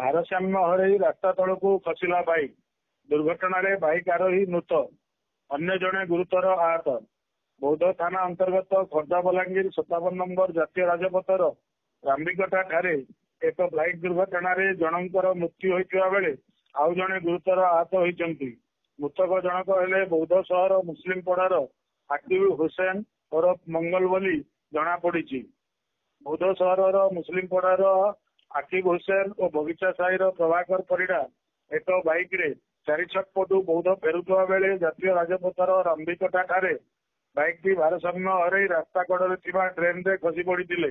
ଭାରସାମ୍ୟ ହରାଇ ରାସ୍ତା ତଳକୁ ଖସିଲା ବାଇକ୍। ଦୁର୍ଘଟଣାରେ ବାଇକ୍ ଆରୋହୀ ମୃତ, ଅନ୍ୟ ଜଣେ ଗୁରୁତର ଆହତ। ବୌଦ୍ଧ ଥାନା ଅନ୍ତର୍ଗତ ଖୋର୍ଦ୍ଧା ବଲାଙ୍ଗୀର 57 ନମ୍ବର ଜାତୀୟ ରାଜପଥର ରାମ୍ବିକଟା ଠାରେ ଏକ ବାଇକ୍ ଦୁର୍ଘଟଣାରେ ଜଣଙ୍କର ମୃତ୍ୟୁ ହୋଇଥିବା ବେଳେ ଆଉ ଜଣେ ଗୁରୁତର ଆହତ ହୋଇଛନ୍ତି। ମୃତକ ଜଣକ ହେଲେ ବୌଦ୍ଧ ସହର ମୁସଲିମ ପଡ଼ାର ଆକିବ ହୁସେନ ଓରଫ ମଙ୍ଗଲ ବୋଲି ଜଣାପଡ଼ିଛି। ବୌଦ୍ଧ ସହରର ମୁସଲିମ ପଡ଼ାର ଆକିବ ହୁସେନ ଓ ବଗିଚା ସାହିର ପ୍ରଭାକର ପରିଡ଼ା ଏକ ବାଇକ୍ରେ ଚାରିଛକପଟୁ ବୌଦ୍ଧ ଫେରୁଥିବା ବେଳେ ଜାତୀୟ ରାଜପଥର ରାମ୍ବିକଟା ଠାରେ ବାଇକ୍ଟି ଭାରସାମ୍ୟ ହରାଇ ରାସ୍ତା କଡ଼ରେ ଥିବା ଡ୍ରେନରେ ଖସି ପଡ଼ିଥିଲେ।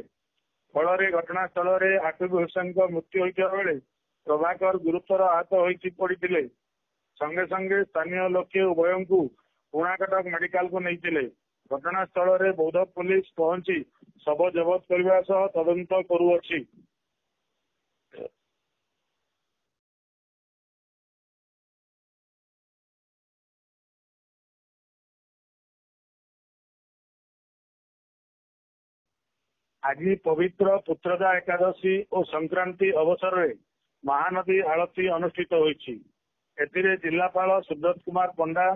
ଫଳରେ ଘଟଣାସ୍ଥଳରେ ଆକିବ ହୁସେନଙ୍କ ମୃତ୍ୟୁ ହୋଇଥିବା ବେଳେ ପ୍ରଭାକର ଗୁରୁତର ଆହତ ହୋଇ ପଡ଼ିଥିଲେ। ସଙ୍ଗେ ସଙ୍ଗେ ସ୍ଥାନୀୟ ଲୋକେ ଉଭୟଙ୍କୁ ପୁଣାକଟକ ମେଡିକାଲକୁ ନେଇଥିଲେ। ଘଟଣାସ୍ଥଳରେ ବୌଦ୍ଧ ପୁଲିସ ପହଞ୍ଚି ଶବ ଜବତ କରିବା ସହ ତଦନ୍ତ କରୁଅଛି। ଆଜି ପବିତ୍ର ପୁତ୍ରଦା ଏକାଦଶୀ ଓ ସଂକ୍ରାନ୍ତି ଅବସରରେ ମହାନଦୀ ଆଳତୀ ଅନୁଷ୍ଠିତ ହୋଇଛି। ଏଥିରେ ଜିଲ୍ଲାପାଳ ସୁବ୍ରତ କୁମାର ପଣ୍ଡା,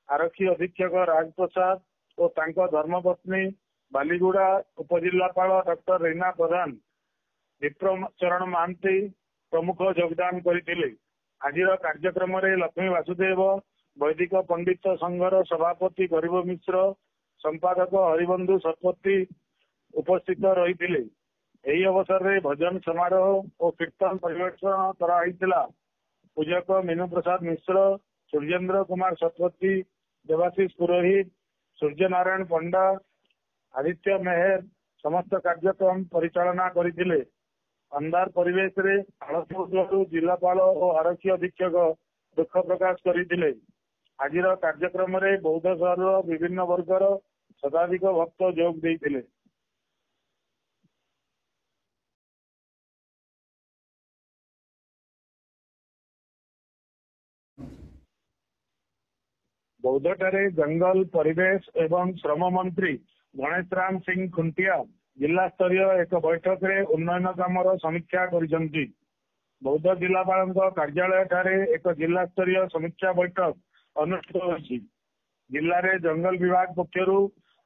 ଆରକ୍ଷୀ ଅଧୀକ୍ଷକ ରାଜପ୍ରସାଦ ଓ ତାଙ୍କ ଧର୍ମପତ୍ନୀ, ବାଲିଗୁଡା ଉପଜିଲ୍ଲାପାଳ ଡକ୍ଟର ରୀନା ପ୍ରଧାନ, ବିପ୍ରଚରଣ ମହାନ୍ତି ପ୍ରମୁଖ ଯୋଗଦାନ କରିଥିଲେ। ଆଜିର କାର୍ଯ୍ୟକ୍ରମରେ ଲକ୍ଷ୍ମୀ ବାସୁଦେବ ବୈଦିକ ପଣ୍ଡିତ ସଂଘର ସଭାପତି ଗରିବ ମିଶ୍ର, ସମ୍ପାଦକ ହରିବନ୍ଧୁ ଶତପଥୀ ଉପସ୍ଥିତ ରହିଥିଲେ। ଏହି ଅବସରରେ ଭଜନ ସମାରୋହ ଓ କୀର୍ତ୍ତନ ପରିବେଷଣ କରାଯାଇଥିଲା। ପୂଜକ ମିନୁ ପ୍ରସାଦ ମିଶ୍ର, ସୂର୍ଯ୍ୟେନ୍ଦ୍ର କୁମାର ଶତପଥୀ, ଦେବାଶିଷ ପୁରୋହିତ, ସୂର୍ଯ୍ୟ ନାରାୟଣ ପଣ୍ଡା, ଆଦିତ୍ୟ ମେହେର ସମସ୍ତ କାର୍ଯ୍ୟକ୍ରମ ପରିଚାଳନା କରିଥିଲେ। ଅନ୍ଧାର ପରିବେଶରେ ଆଳତୀ ଉତ୍ସବରୁ ଜିଲ୍ଲାପାଳ ଓ ଆରକ୍ଷୀ ଅଧୀକ୍ଷକ ଦୁଃଖ ପ୍ରକାଶ କରିଥିଲେ। ଆଜିର କାର୍ଯ୍ୟକ୍ରମରେ ବୌଦ୍ଧ ସହରର ବିଭିନ୍ନ ବର୍ଗର ଶତାଧିକ ଭକ୍ତ ଯୋଗ ଦେଇଥିଲେ। ବୌଦ୍ଧଠାରେ ଜଙ୍ଗଲ, ପରିବେଶ ଏବଂ ଶ୍ରମ ମନ୍ତ୍ରୀ ଗଣେଶ ରାମ ସିଂ ଖୁଣ୍ଟିଆ ଜିଲ୍ଲା ସ୍ତରୀୟ ଏକ ବୈଠକରେ ଉନ୍ନୟନ କାମର ସମୀକ୍ଷା କରିଛନ୍ତି। ବୌଦ୍ଧ ଜିଲ୍ଲାପାଳଙ୍କ କାର୍ଯ୍ୟାଳୟଠାରେ ଏକ ଜିଲ୍ଲା ସ୍ତରୀୟ ସମୀକ୍ଷା ବୈଠକ ଅନୁଷ୍ଠିତ ହୋଇଛି। ଜିଲ୍ଲାରେ ଜଙ୍ଗଲ ବିଭାଗ ପକ୍ଷରୁ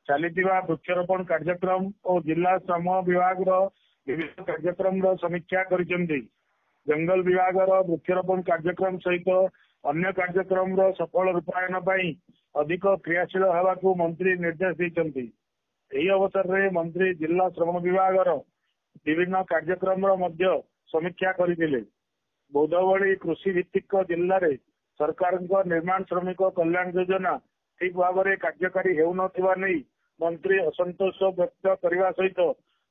ଚାଲିଥିବା ବୃକ୍ଷରୋପଣ କାର୍ଯ୍ୟକ୍ରମ ଓ ଜିଲ୍ଲା ଶ୍ରମ ବିଭାଗର ବିଭିନ୍ନ କାର୍ଯ୍ୟକ୍ରମର ସମୀକ୍ଷା କରିଛନ୍ତି। ଜଙ୍ଗଲ ବିଭାଗର ବୃକ୍ଷରୋପଣ କାର୍ଯ୍ୟକ୍ରମ ସହିତ ଅନ୍ୟ କାର୍ଯ୍ୟକ୍ରମର ସଫଳ ରୂପାୟନ ପାଇଁ ଅଧିକ କ୍ରିୟାଶୀଳ ହେବାକୁ ମନ୍ତ୍ରୀ ନିର୍ଦ୍ଦେଶ ଦେଇଛନ୍ତି। ଏହି ଅବସରରେ ମନ୍ତ୍ରୀ ଜିଲ୍ଲା ଶ୍ରମ ବିଭାଗର ବିଭିନ୍ନ କାର୍ଯ୍ୟକ୍ରମର ମଧ୍ୟ ସମୀକ୍ଷା କରିଥିଲେ। ବୌଦ୍ଧ ଭଳି କୃଷି ଭିତ୍ତିକ ଜିଲ୍ଲାରେ ସରକାରଙ୍କ ନିର୍ମାଣ ଶ୍ରମିକ କଲ୍ୟାଣ ଯୋଜନା ଠିକ ଭାବରେ କାର୍ଯ୍ୟକାରୀ ହେଉନଥିବା ନେଇ ମନ୍ତ୍ରୀ ଅସନ୍ତୋଷ ବ୍ୟକ୍ତ କରିବା ସହିତ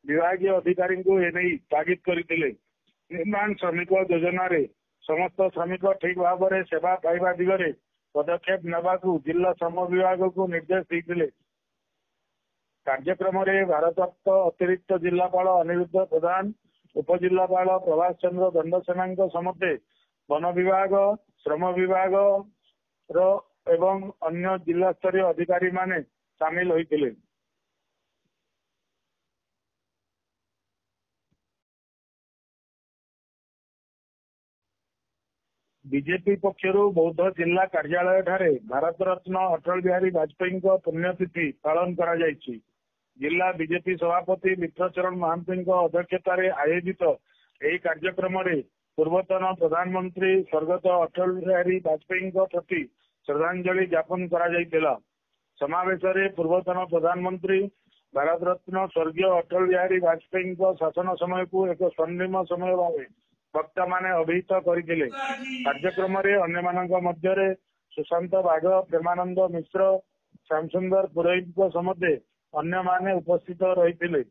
ବିଭାଗୀୟ ଅଧିକାରୀଙ୍କୁ ଏନେଇ ତାଗିଦ କରିଥିଲେ। ନିର୍ମାଣ ଶ୍ରମିକ ଯୋଜନାରେ ସମସ୍ତ ଶ୍ରମିକ ଠିକ ଭାବରେ ସେବା ପାଇବା ଦିଗରେ ପଦକ୍ଷେପ ନେବାକୁ ଜିଲ୍ଲା ଶ୍ରମ ବିଭାଗକୁ ନିର୍ଦ୍ଦେଶ ଦେଇଥିଲେ। କାର୍ଯ୍ୟକ୍ରମରେ ଭାରପ୍ରାପ୍ତ ଅତିରିକ୍ତ ଜିଲ୍ଲାପାଳ ଅନିରୁଦ୍ଧ ପ୍ରଧାନ, ଉପଜିଲ୍ଲାପାଳ ପ୍ରଭାସ ଚନ୍ଦ୍ର ଦଣ୍ଡସେନାଙ୍କ ସମେତ ବନ ବିଭାଗ, ଶ୍ରମ ବିଭାଗର ଏବଂ ଅନ୍ୟ ଜିଲ୍ଲା ସ୍ତରୀୟ ଅଧିକାରୀମାନେ ସାମିଲ ହୋଇଥିଲେ। ବିଜେପି ପକ୍ଷରୁ ବୌଦ୍ଧ ଜିଲ୍ଲା କାର୍ଯ୍ୟାଳୟଠାରେ ଭାରତ ରତ୍ନ ଅଟଳ ବିହାରୀ ବାଜପେୟୀଙ୍କ ପୁଣ୍ୟତିଥି ପାଳନ କରାଯାଇଛି। ଜିଲ୍ଲା ବିଜେପି ସଭାପତି ବିପ୍ରଚରଣ ମହାନ୍ତିଙ୍କ ଅଧ୍ୟକ୍ଷତାରେ ଆୟୋଜିତ ଏହି କାର୍ଯ୍ୟକ୍ରମରେ ପୂର୍ବତନ ପ୍ରଧାନମନ୍ତ୍ରୀ ସ୍ୱର୍ଗତ ଅଟଳ ବିହାରୀ ବାଜପେୟୀଙ୍କ ପ୍ରତି ଶ୍ରଦ୍ଧାଞ୍ଜଳି ଜ୍ଞାପନ କରାଯାଇଥିଲା। ସମାବେଶରେ ପୂର୍ବତନ ପ୍ରଧାନମନ୍ତ୍ରୀ ଭାରତ ରତ୍ନ ସ୍ୱର୍ଗୀୟ ଅଟଳ ବିହାରୀ ବାଜପେୟୀଙ୍କ ଶାସନ ସମୟକୁ ଏକ ସ୍ୱର୍ଣ୍ଣିମ ସମୟ ଭାବେ ବକ୍ତାମାନେ ଅଭିହିତ କରିଥିଲେ। କାର୍ଯ୍ୟକ୍ରମରେ ଅନ୍ୟମାନଙ୍କ ମଧ୍ୟରେ ସୁଶାନ୍ତ ବାଘ, ପ୍ରେମାନନ୍ଦ ମିଶ୍ର, ଶ୍ୟାମସୁନ୍ଦର ପୁରୋହିତଙ୍କ ସମେତ ଅନ୍ୟମାନେ ଉପସ୍ଥିତ ରହିଥିଲେ।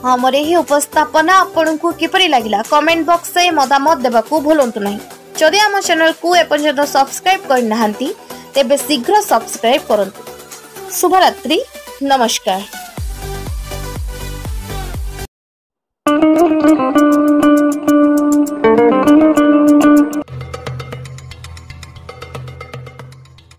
हमर एही उपस्थापना आपनकु किपरि लागिला कमेंट बॉक्स रे मतामत देबाकू भूलंतु नहीं। जदि आम चैनल को एपर्यंत सब्सक्राइब करना तेबे शीघ्र सब्सक्राइब करंतु। शुभरात्रि, नमस्कार।